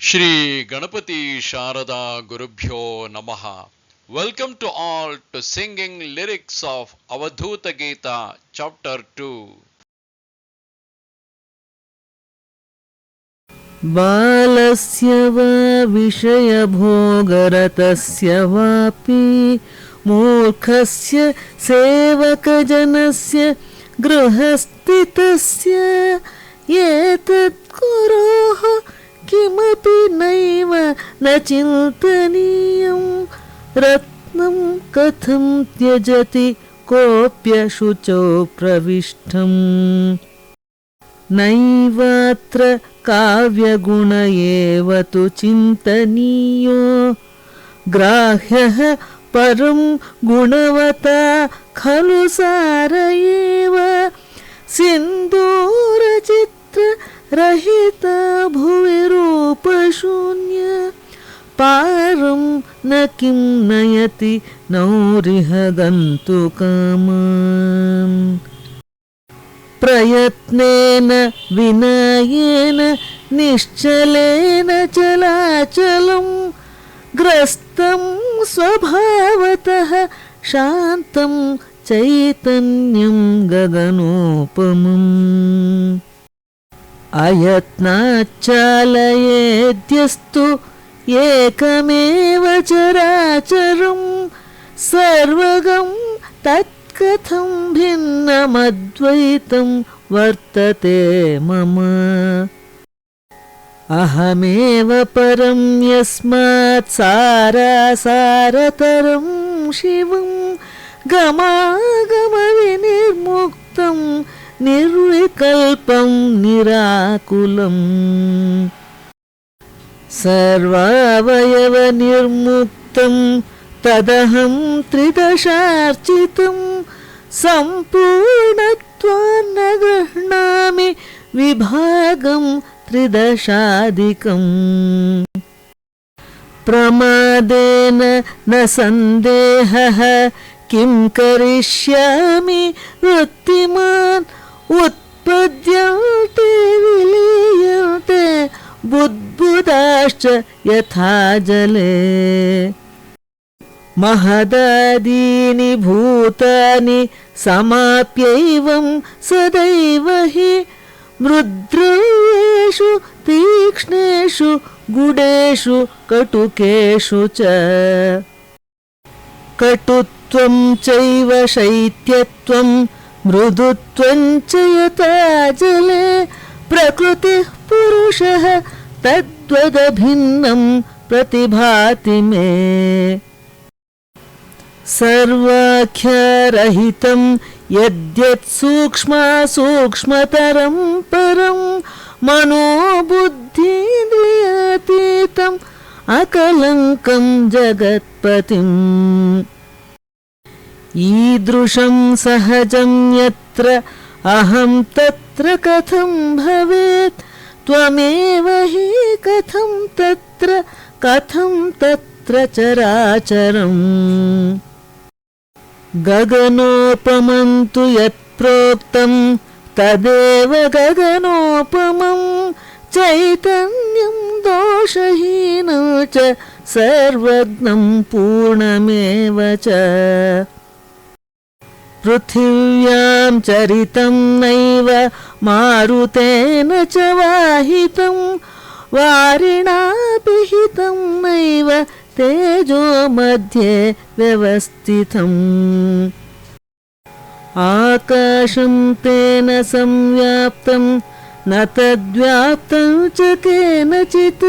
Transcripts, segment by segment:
Shri Ganapati Sharada Gurubhyo Namaha. Welcome to all to singing lyrics of Avadhuta Gita, Chapter 2. बालस्य वा विषयभोगरतस्य वापि मूर्खस्य सेवकजनस्य गृहस्थितस्य एतत् कुरोः किमपि नैव न चिन्तनीयं रत्नं कथं त्यजति कोऽप्यशुचौ प्रविष्टम् नैवात्र काव्यगुण एव तु चिन्तनीयो ग्राह्यः परं गुणवता खलु सार एव सिन्दूरचित्ररहिता भुवि रूपशून्य पारं न किं नयति नौरिह गन्तुकामान् प्रयत्नेन विनयेन निश्चलेन चलाचलं ग्रस्तं स्वभावतः शान्तं चैतन्यं गगनोपमम् अयत्नाच्चालयेद्यस्तु एकमेव चराचरं सर्वगं तत्कथं भिन्नमद्वैतं वर्तते मम अहमेव परं यस्मात् सारासारतरं शिवं गमागमविनिर्मुक्तं निर्विकल्पं निराकुलम् सर्वावयवनिर्मुक्तं तदहं त्रिदशार्चितं सम्पूर्णत्वान्न गृह्णामि विभागं त्रिदशाधिकम् प्रमादेन न सन्देहः किं करिष्यामि वृत्तिमान् उत्पद्यन्ते विलीयन्ते बुद्बुदाश्च यथा जले महदादीनि भूतानि समाप्यैवं सदैव हि मृद्रव्येषु तीक्ष्णेषु गुडेषु कटुकेषु च कटुत्वं चैव शैत्यत्वं मृदुत्वं च यथा जले प्रकृतिः पुरुषः तद्वदभिन्नं प्रतिभाति मे सर्वाख्यरहितं यद्यत् सूक्ष्मतरं परं मनोबुद्धीन्द्रियातीतम् अकलङ्कं जगत्पतिम् ईदृशं सहजं यत्र अहं तत्र कथं भवेत् त्वमेव हि कथं तत्र चराचरम् गगनोपमं तु यत्प्रोक्तं तदेव गगनोपमं चैतन्यं दोषहीनं च सर्वज्ञं पूर्णमेव च पृथिव्यां चरितं नैव मारुतेन च वाहितं वारिणा पिहितं नैव तेजो मध्ये व्यवस्थितम् आकाशं तेन संव्याप्तं न तद्व्याप्तं च केनचित्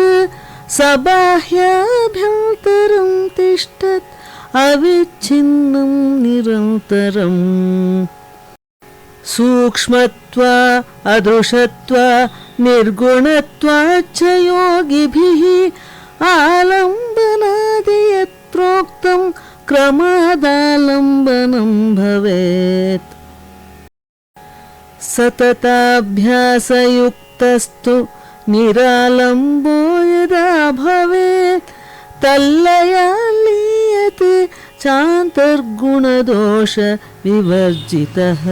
सबाह्याभ्यन्तरं तिष्ठत् अविच्छिन्नं निरन्तरम् सूक्ष्मत्वा अदृशत्वा निर्गुणत्वाच्च योगिभिः आलम्बनादि यत् प्रोक्तं क्रमादालम्बनं भवेत् सतताभ्यासयुक्तस्तु निरालम्बो यदा भवेत् तल्लया लीयते चान्तर्गुणदोष विवर्जितः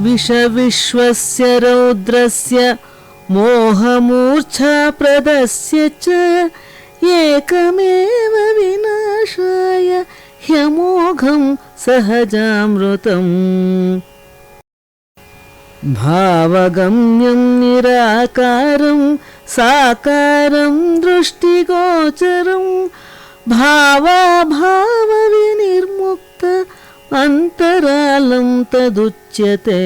विषविश्वस्य रौद्रस्य मोहमूर्च्छाप्रदस्य च एकमेव विनाशाय ह्यमोघं सहजामृतम् भावगम्यं निराकारं साकारं दृष्टिगोचरं भावाभावविनिर्मुक्त अन्तरालं तदुच्यते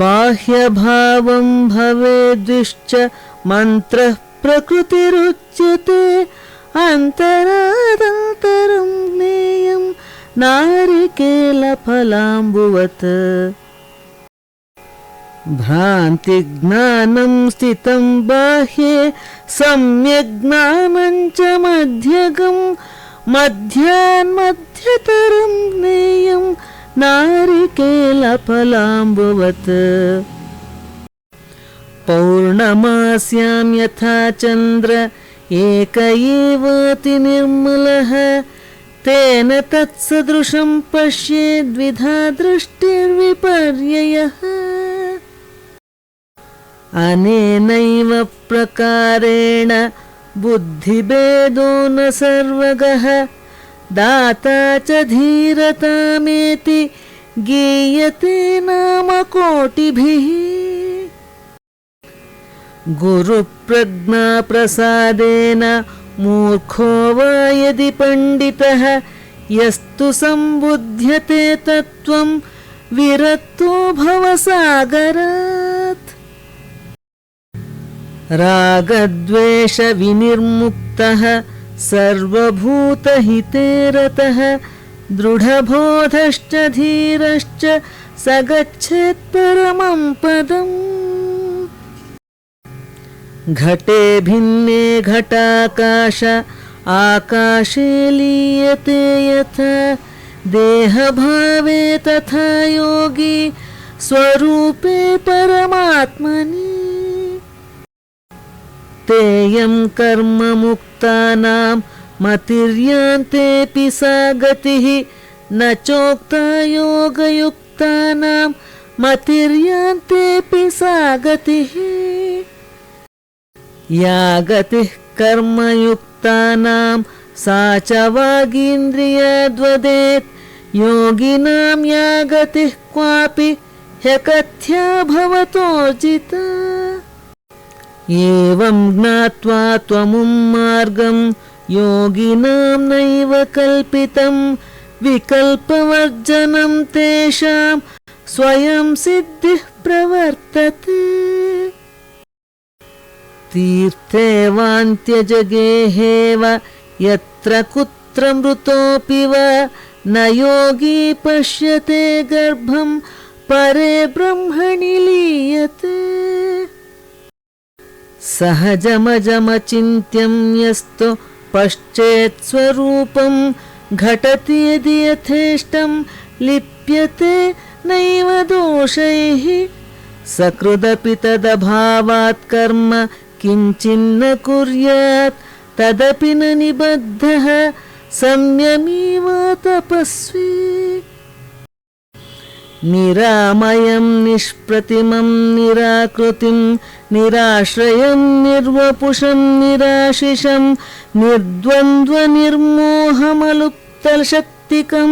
बाह्यभावं भवेद्विश्च मन्त्रः प्रकृतिरुच्यते अन्तरादन्तरं ज्ञेयं नारिकेलफलाम्बुवत् भ्रान्तिज्ञानं स्थितं बाह्ये सम्यग्ज्ञानं च मध्यगं मध्यान्मध्यतरं ज्ञेयं नारिकेलफलाम्बुवत् पौर्णमास्यां यथा चन्द्र एक एवाति निर्मलः तेन तत्सदृशं पश्येद्विधा दृष्टिर्विपर्ययः अनेनैव प्रकारेण बुद्धिभेदो न सर्वगः दाता च धीरतामेति गीयते नाम कोटिभिः गुरुप्रज्ञाप्रसादेन मूर्खो वा यदि पण्डितः यस्तु सम्बुध्यते तत्त्वं विरक्तो भवसागरात् रागद्वेषविनिर्मुक्तः सर्वभूतहिते रतः दृढबोधश्च धीरश्च स गच्छेत् परमं पदम् घटे भिन्ने घटाकाश आकाशे लीयते यथा देहभावे तथा योगी स्वरूपे परमात्मनि तेयं कर्म मुक्तानां मतिर्यान्तेऽपि सा गतिः न चोक्ता योगयुक्तानां मतिर्यान्तेऽपि सा गतिः या गतिः कर्मयुक्तानां सा च वागीन्द्रियाद्वदेत् योगिनां या गतिः क्वापि ह्यकथ्या भवतोर्जिता एवं ज्ञात्वा त्वमुं मार्गं योगिनां नैव कल्पितं विकल्पवर्जनं तेषां स्वयं सिद्धिः प्रवर्तते तीर्थे वान्त्यजगेहेव यत्र कुत्र मृतोऽपि वा न योगी पश्यते गर्भं परे ब्रह्मणि लीयते सहजमजमचिन्त्यं यस्तु पश्चेत् स्वरूपं घटति यदि यथेष्टं लिप्यते नैव दोषैः सकृदपि तदभावात् कर्म किञ्चिन्न कुर्यात् तदपि न निबद्धः संयमी वा तपस्वी निरामयं निष्प्रतिमं निराकृतिं निराश्रयं निर्वपुषं निराशिषं निर्द्वन्द्वनिर्मोहमलुप्तशक्तिकं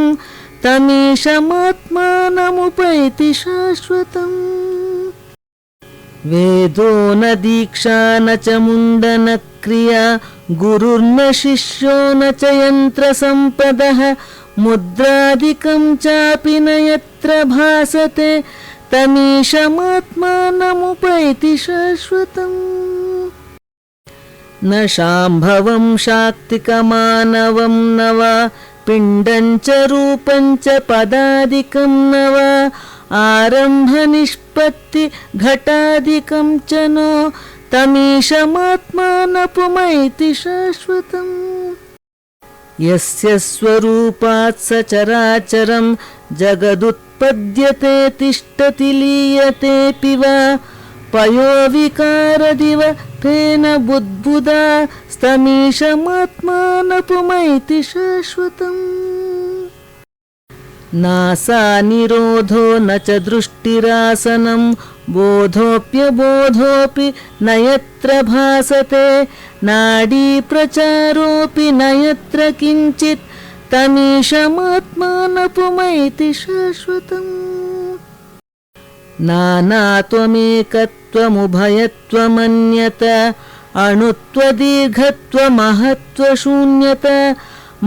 तमीशमात्मानमुपैति शाश्वतम् वेदो न दीक्षा न च मुण्डन क्रिया गुरुर्न शिष्यो न च यन्त्रसम्पदः मुद्रादिकं चापि न यत्र भासते तमीशमात्मानमुपैति शाश्वतम् न शाम्भवं शाक्तिकमानवं न वा पिण्डं च रूपं च पदादिकं न वा आरम्भनिष्पत्ति घटादिकं च नो तमीशमात्मानपुमैति शाश्वतम् यस्य स्वरूपात् सचराचरं जगदुत्पद्यते तिष्ठति लीयतेऽपि वा पयोविकारदिव तेन बुद्बुदा स्तमीशमात्मानपुमैति शाश्वतम् नासा निरोधो न च दृष्टिरासनं बोधोऽप्यबोधोऽपि न यत्र भासते नाडीप्रचारोऽपि न यत्र किञ्चित् तमीशमात्मानपुमैति शाश्वतम् नानात्वमेकत्वमुभयत्वमन्यत अणुत्वदीर्घत्वमहत्वशून्यत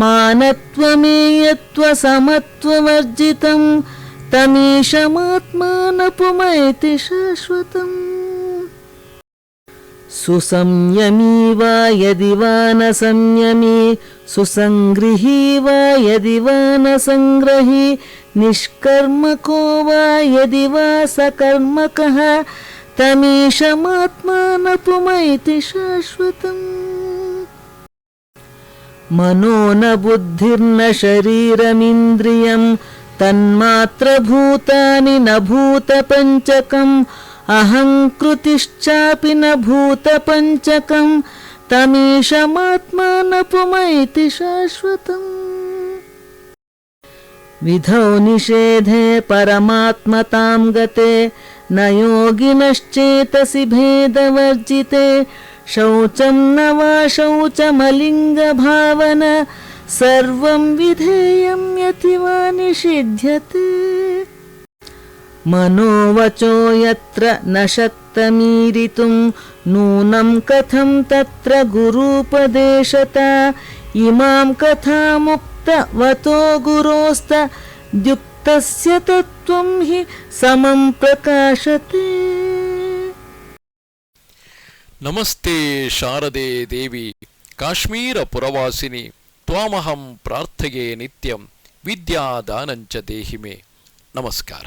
मानत्वमेयत्वसमत्ववर्जितं तमीशमात्मानपुमैति शाश्वतम् सुसंयमी वा यदि वा न संयमी सुसङ्गृही वा यदि वा न संग्रही निष्कर्मको वा यदि वा सकर्मकः तमीशमात्मानपुमैति शाश्वतम् मनो न बुद्धिर्न शरीरमिन्द्रियं तन्मात्रभूतानि न भूतपञ्चकम् अहङ्कृतिश्चापि न भूतपञ्चकं तमीशमात्मानपुमैति शाश्वतम् विधौ निषेधे परमात्मतां गते न योगिनश्चेतसि भेदवर्जिते शौचं न वा शौचमलिङ्गभावन सर्वं विधेयं यति वा निषिध्यते मनोवचो यत्र न शक्तमीरितुं नूनं कथं तत्र गुरूपदेशता इमां कथामुक्तवतो गुरोस्त द्युक्तस्य तत्त्वं हि समं प्रकाशते ನಮಸ್ತೆ ಶಾರದೆ ದೇವಿ ಕಾಶ್ಮೀರ ಪುರವಾಸಿನಿ ತ್ವಾಮಹಂ ಪ್ರಾರ್ಥೆಯೇ ನಿತ್ಯಂ ವಿದ್ಯಾದಾನಂಚ ದೇಹಿ ಮೇ ನಮಸ್ಕಾರ.